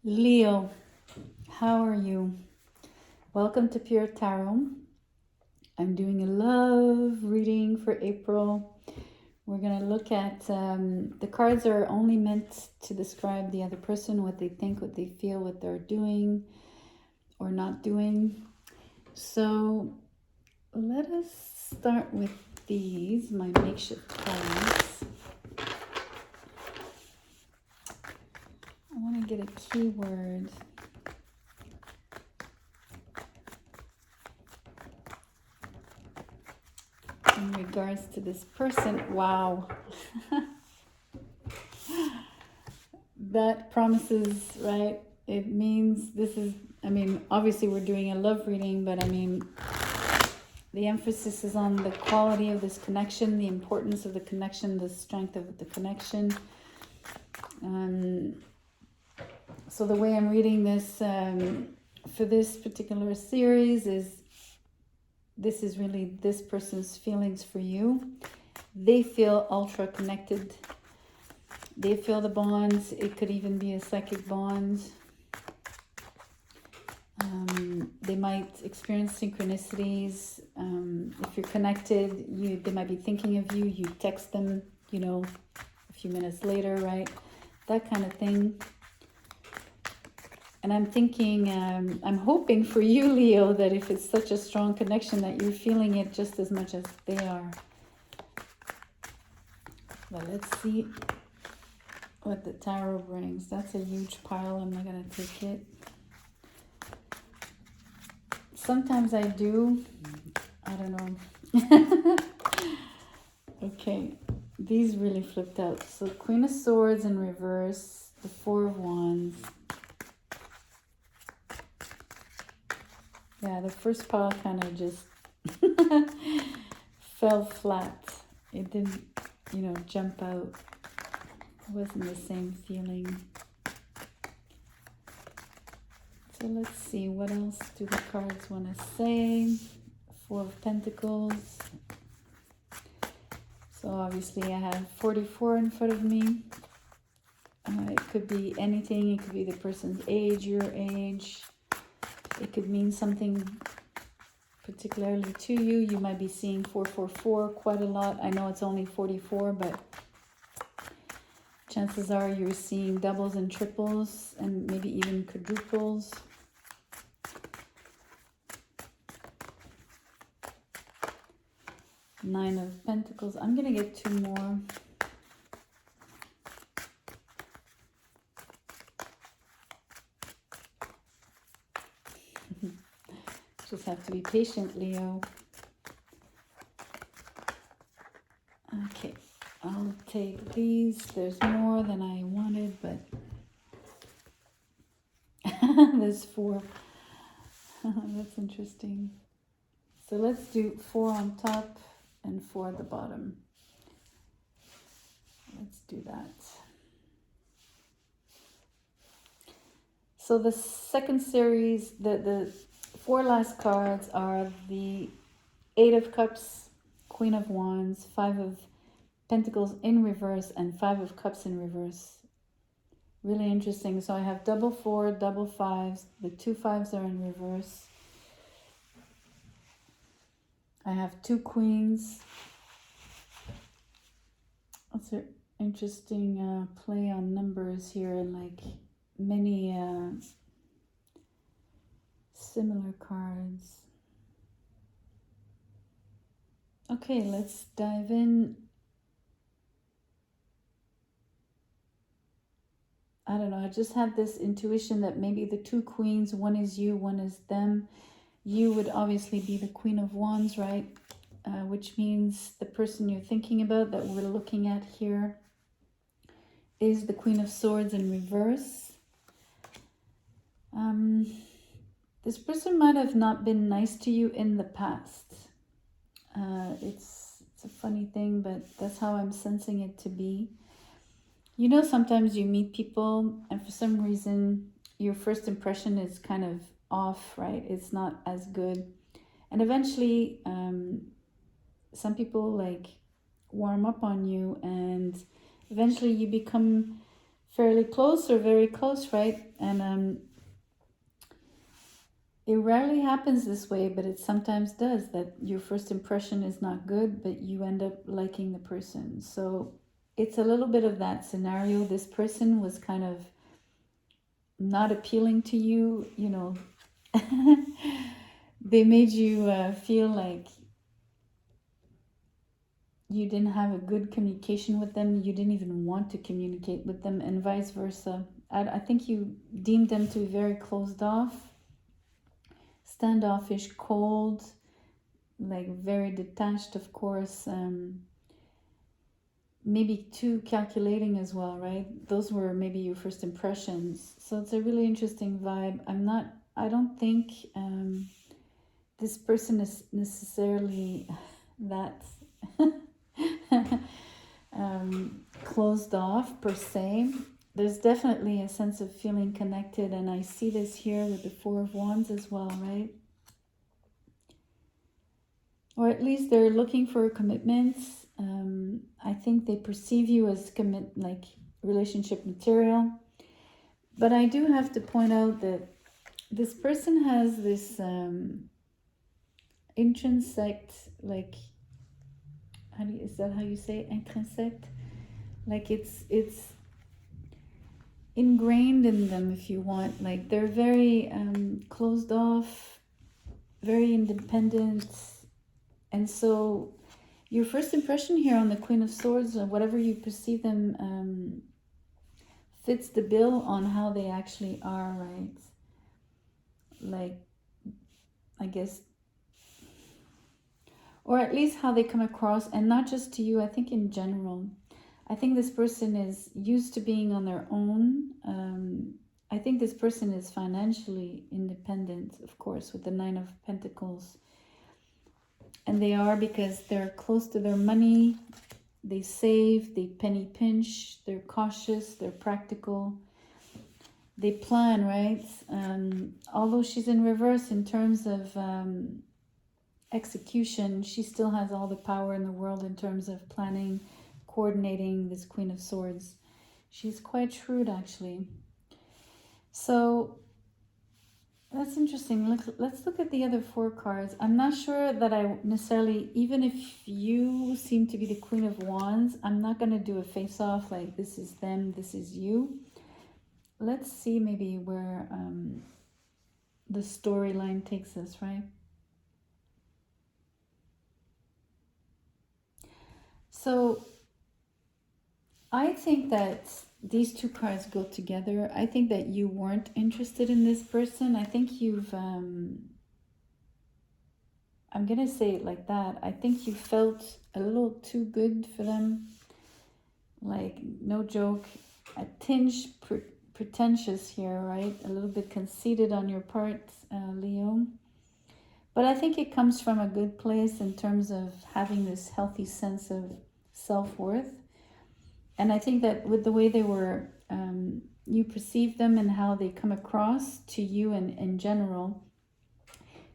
Leo, how are you? Welcome to Pure Tarot. I'm doing a love reading for April. We're going to look at the cards are only meant to describe the other person, what they think, what they feel, what they're doing or not doing. So let us start with these, my makeshift cards. I want to get a keyword. In regards to this person. Wow. That promises, right? It means this is, obviously we're doing a love reading, but the emphasis is on the quality of this connection, the importance of the connection, the strength of the connection. So the way I'm reading this for this particular series is, this is really this person's feelings for you. They feel ultra connected. They feel the bonds. It could even be a psychic bond. They might experience synchronicities. If you're connected, they might be thinking of you. You text them, a few minutes later, right? That kind of thing. And I'm thinking, I'm hoping for you, Leo, that if it's such a strong connection that you're feeling it just as much as they are. But let's see what the tarot brings. That's a huge pile. I'm not going to take it. Sometimes I do. I don't know. Okay. These really flipped out. So Queen of Swords in reverse. The Four of Wands. Yeah, the first pile kind of just fell flat. It didn't, jump out. It wasn't the same feeling. So let's see, what else do the cards want to say? Four of Pentacles. So obviously I have 44 in front of me. It could be anything. It could be the person's age, your age. It could mean something particularly to you. You might be seeing 444 quite a lot. I know it's only 44, but chances are you're seeing doubles and triples and maybe even quadruples. Nine of Pentacles. I'm going to get two more. Just have to be patient, Leo. Okay, I'll take these. There's more than I wanted, but there's four. That's interesting. So let's do four on top and four at the bottom. Let's do that. So the second series, the four last cards are the Eight of Cups, Queen of Wands, Five of Pentacles in reverse, and Five of Cups in reverse. Really interesting. So I have double four, double fives. The two fives are in reverse. I have two queens. That's an interesting play on numbers here, and like many similar cards. Okay, let's dive in. I don't know, I just have this intuition that maybe the two queens, one is you, one is them. You would obviously be the Queen of Wands, right? Which means the person you're thinking about that we're looking at here is the Queen of Swords in reverse. This person might have not been nice to you in the past. It's a funny thing, but that's how I'm sensing it to be. Sometimes you meet people and for some reason your first impression is kind of off, right? It's not as good. And eventually some people like warm up on you, and eventually you become fairly close or very close, right? And it rarely happens this way, but it sometimes does, that your first impression is not good, but you end up liking the person. So it's a little bit of that scenario. This person was kind of not appealing to you, you know. They made you feel like you didn't have a good communication with them. You didn't even want to communicate with them, and vice versa. I think you deemed them to be very closed off, standoffish, cold, like very detached, of course. Maybe too calculating as well, right? Those were maybe your first impressions. So it's a really interesting vibe. I don't think this person is necessarily that closed off per se. There's definitely a sense of feeling connected, and I see this here with the Four of Wands as well, right? Or at least they're looking for commitments. I think they perceive you as relationship material. But I do have to point out that this person has this intrinsic, like, is that how you say intrinsic? Like it's ingrained in them, if you want. Like they're very closed off, very independent, and so your first impression here on the Queen of Swords, or whatever you perceive them, fits the bill on how they actually are, right? Like, I guess, or at least how they come across, and not just to you, I think in general. I think this person is used to being on their own. I think this person is financially independent, of course, with the Nine of Pentacles. And they are, because they're close to their money. They save, they penny pinch, they're cautious, they're practical. They plan, right? Although she's in reverse in terms of execution, she still has all the power in the world in terms of planning, coordinating, this Queen of Swords. She's quite shrewd, actually. So that's interesting. Let's look at the other four cards. I'm not sure that I necessarily, even if you seem to be the Queen of Wands, I'm not going to do a face-off like this is them, this is you. Let's see maybe where the storyline takes us, right? So I think that these two cards go together. I think that you weren't interested in this person. I think you've, I'm going to say it like that. I think you felt a little too good for them. Like, no joke, a tinge pretentious here, right? A little bit conceited on your part, Leo. But I think it comes from a good place in terms of having this healthy sense of self-worth. And I think that with the way they were, you perceive them and how they come across to you and in general,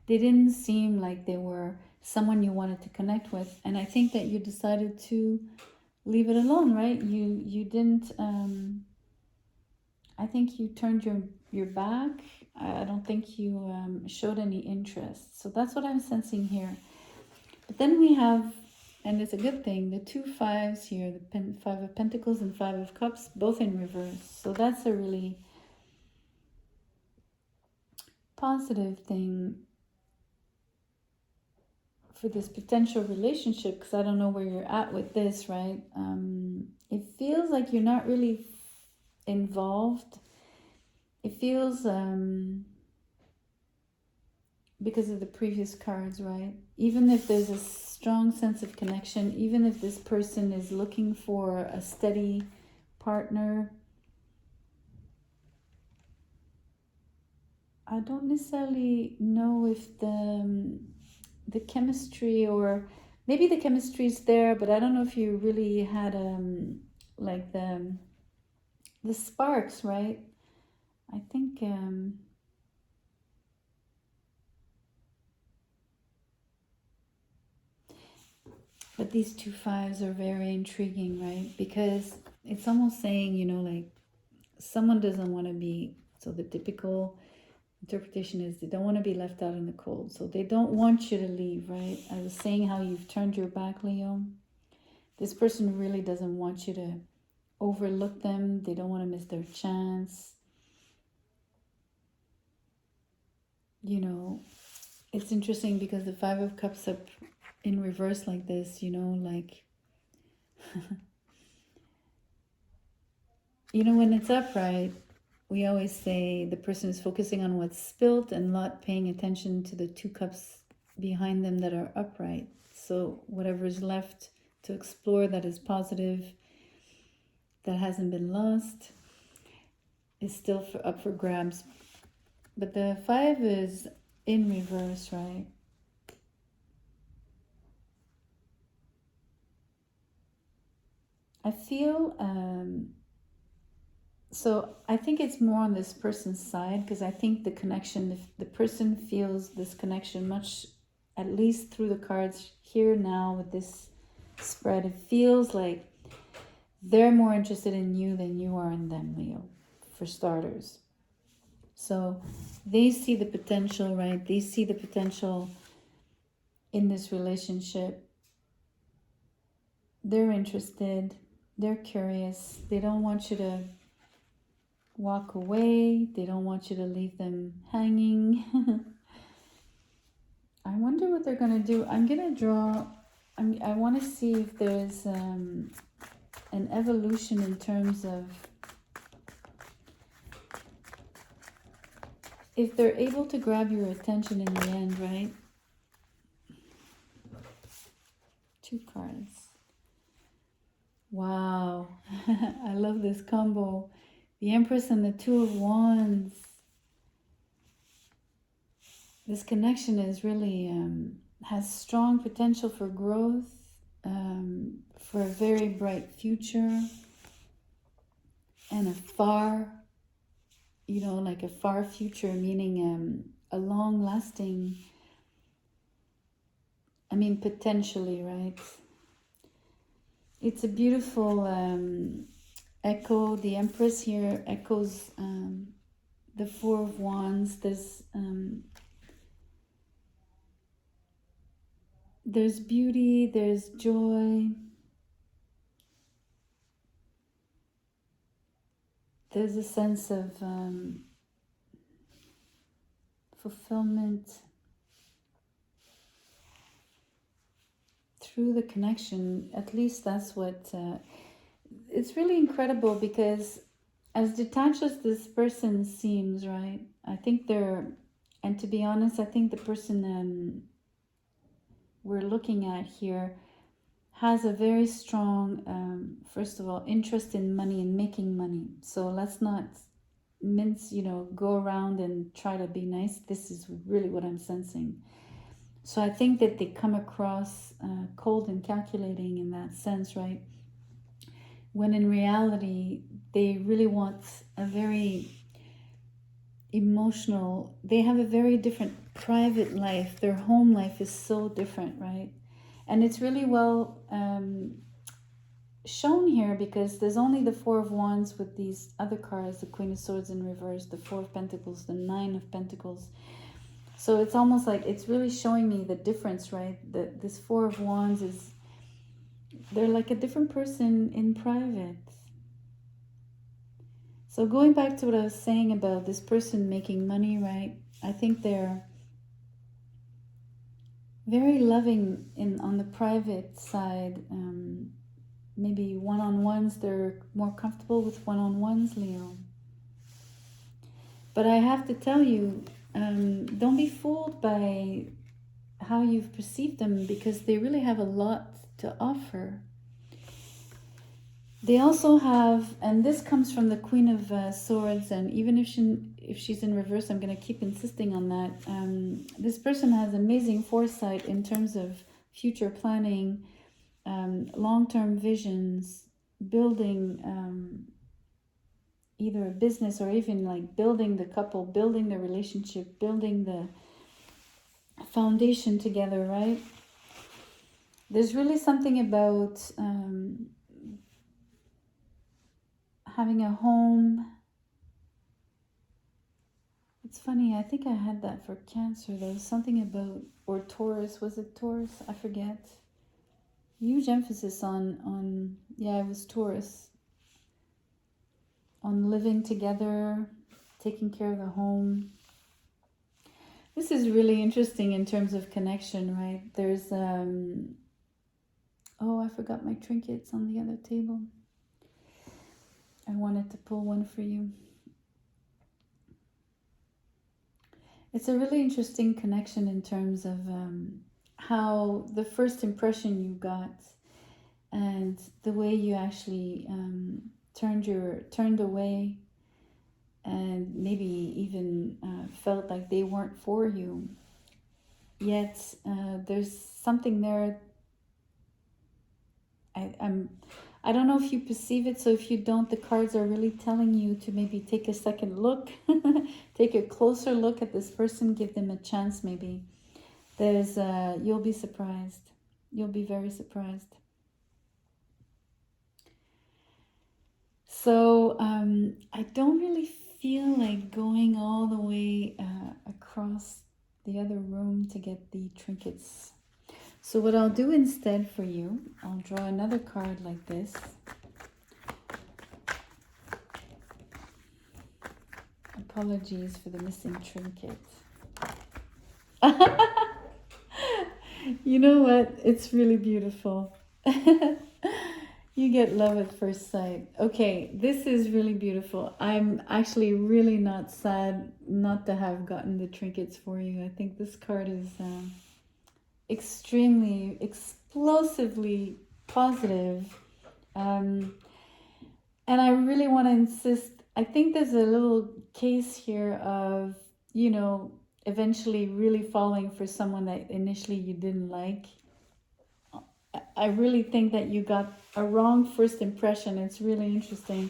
they didn't seem like they were someone you wanted to connect with. And I think that you decided to leave it alone, right? You didn't, I think you turned your back. I don't think you showed any interest. So that's what I'm sensing here. But then we have, and it's a good thing, the two fives here, the Five of Pentacles and Five of Cups, both in reverse. So that's a really positive thing for this potential relationship, because I don't know where you're at with this, right? It feels like you're not really involved. It feels, because of the previous cards, right? Even if there's a strong sense of connection, even if this person is looking for a steady partner, I don't necessarily know if the chemistry, or maybe the chemistry is there, but I don't know if you really had like the sparks, right? I think but these two fives are very intriguing, right? Because it's almost saying, you know, like, someone doesn't want to be, so the typical interpretation is they don't want to be left out in the cold. So they don't want you to leave, right? I was saying how you've turned your back, Leo. This person really doesn't want you to overlook them. They don't want to miss their chance. You know, it's interesting because the Five of Cups up in reverse like this, you know, like, you know, when it's upright, we always say the person is focusing on what's spilt and not paying attention to the two cups behind them that are upright. So whatever is left to explore that is positive, that hasn't been lost, is still up for grabs. But the 5 is in reverse, right? I feel, so I think it's more on this person's side, because I think the connection, if the person feels this connection much, at least through the cards here now with this spread, it feels like they're more interested in you than you are in them, Leo, for starters. So they see the potential, right? They see the potential in this relationship. They're interested. They're curious. They don't want you to walk away. They don't want you to leave them hanging. I wonder what they're going to do. I'm going to draw... I want to see if there's an evolution in terms of if they're able to grab your attention in the end, right? 2 cards. Wow. I love this combo. The Empress and the 2 of Wands. This connection is really, has strong potential for growth, for a very bright future, and a far, you know, like a far future, meaning a long-lasting, I mean, potentially, right? It's a beautiful echo. The Empress here echoes the 4 of Wands. There's beauty, there's joy, there's a sense of fulfillment through the connection. At least that's what it's really incredible, because as detached as this person seems, right, I think they're, and to be honest, I think the person we're looking at here has a very strong, first of all, interest in money and making money. So let's not mince, you know, go around and try to be nice. This is really what I'm sensing. So I think that they come across cold and calculating in that sense, right? When in reality, they really want a very emotional, they have a very different private life. Their home life is so different, right? And it's really well shown here, because there's only the 4 of Wands with these other cards, the Queen of Swords in reverse, the 4 of Pentacles, the 9 of Pentacles. So it's almost like it's really showing me the difference, right? That this 4 of Wands is, they're like a different person in private. So going back to what I was saying about this person making money, right? I think they're very loving on the private side. Maybe one-on-ones, they're more comfortable with one-on-ones, Leo. But I have to tell you, don't be fooled by how you've perceived them, because they really have a lot to offer. They also have, and this comes from the Queen of Swords, and even if she's in reverse, I'm going to keep insisting on that. This person has amazing foresight in terms of future planning, long-term visions, building either a business or even like building the couple, building the relationship, building the foundation together, right? There's really something about having a home, It's funny, I think I had that for Cancer. There was something about, or Taurus, was it Taurus? I forget. Huge emphasis on yeah, it was Taurus. On living together, taking care of the home. This is really interesting in terms of connection, right? There's, oh, I forgot my trinkets on the other table. I wanted to pull one for you. It's a really interesting connection in terms of how the first impression you got and the way you actually turned away and maybe even felt like they weren't for you. Yet there's something there. I don't know if you perceive it, so if you don't, the cards are really telling you to maybe take a second look, take a closer look at this person, give them a chance maybe. There's, you'll be surprised. You'll be very surprised. So I don't really feel like going all the way across the other room to get the trinkets. So what I'll do instead for you, I'll draw another card like this. Apologies for the missing trinket. You know what? It's really beautiful. You get love at first sight. Okay, this is really beautiful. I'm actually really not sad not to have gotten the trinkets for you. I think this card is extremely, explosively positive. And I really want to insist, I think there's a little case here of, you know, eventually really falling for someone that initially you didn't like. I really think that you got a wrong first impression. It's really interesting.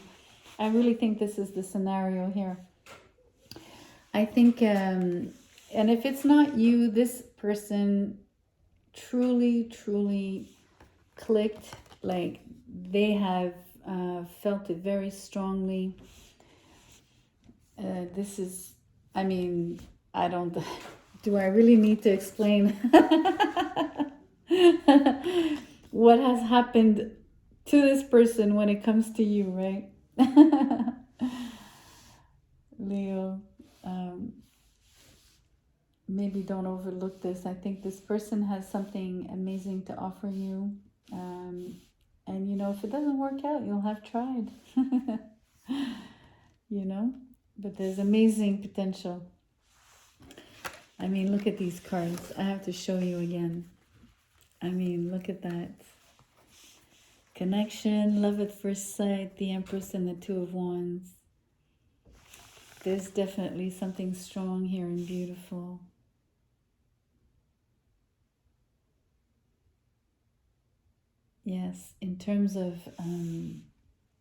I really think this is the scenario here. I think, and if it's not you, this person truly, truly clicked. Like they have felt it very strongly. This is, I mean, I don't, do I really need to explain what has happened to this person when it comes to you, right? Leo, maybe don't overlook this. I think this person has something amazing to offer you. And, you know, if it doesn't work out, you'll have tried, you know, but there's amazing potential. I mean, look at these cards. I have to show you again. I mean, look at that. Connection, love at first sight, the Empress and the Two of Wands. There's definitely something strong here and beautiful. Yes, in terms of,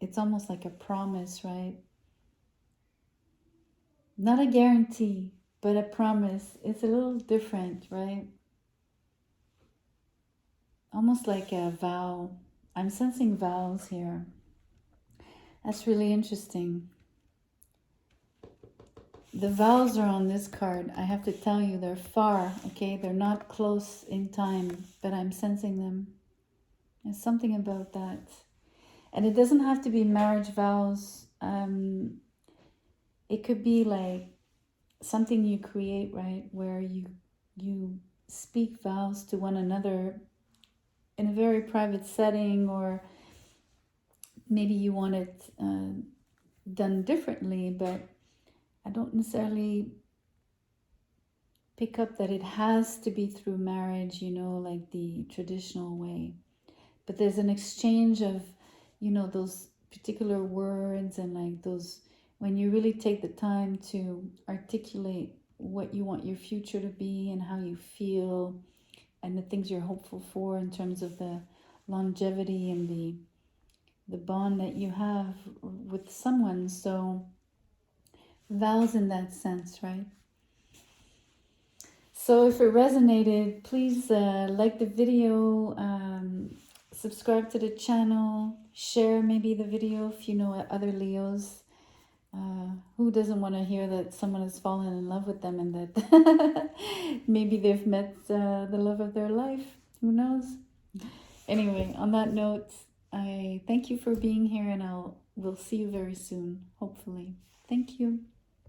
it's almost like a promise, right? Not a guarantee, but a promise. It's a little different, right? Almost like a vow. I'm sensing vows here. That's really interesting. The vows are on this card. I have to tell you, they're far, okay? They're not close in time, but I'm sensing them. There's something about that. And it doesn't have to be marriage vows. It could be like something you create, right? Where you speak vows to one another in a very private setting, or maybe you want it done differently, but I don't necessarily pick up that it has to be through marriage, you know, like the traditional way. But there's an exchange of, you know, those particular words and like those, when you really take the time to articulate what you want your future to be and how you feel and the things you're hopeful for in terms of the longevity and the bond that you have with someone. So vows in that sense, right? So if it resonated, please like the video, subscribe to the channel, share maybe the video if you know other Leos Who doesn't want to hear that someone has fallen in love with them and that maybe they've met the love of their life? Who knows? Anyway, on that note, I thank you for being here, and we'll see you very soon, hopefully. Thank you.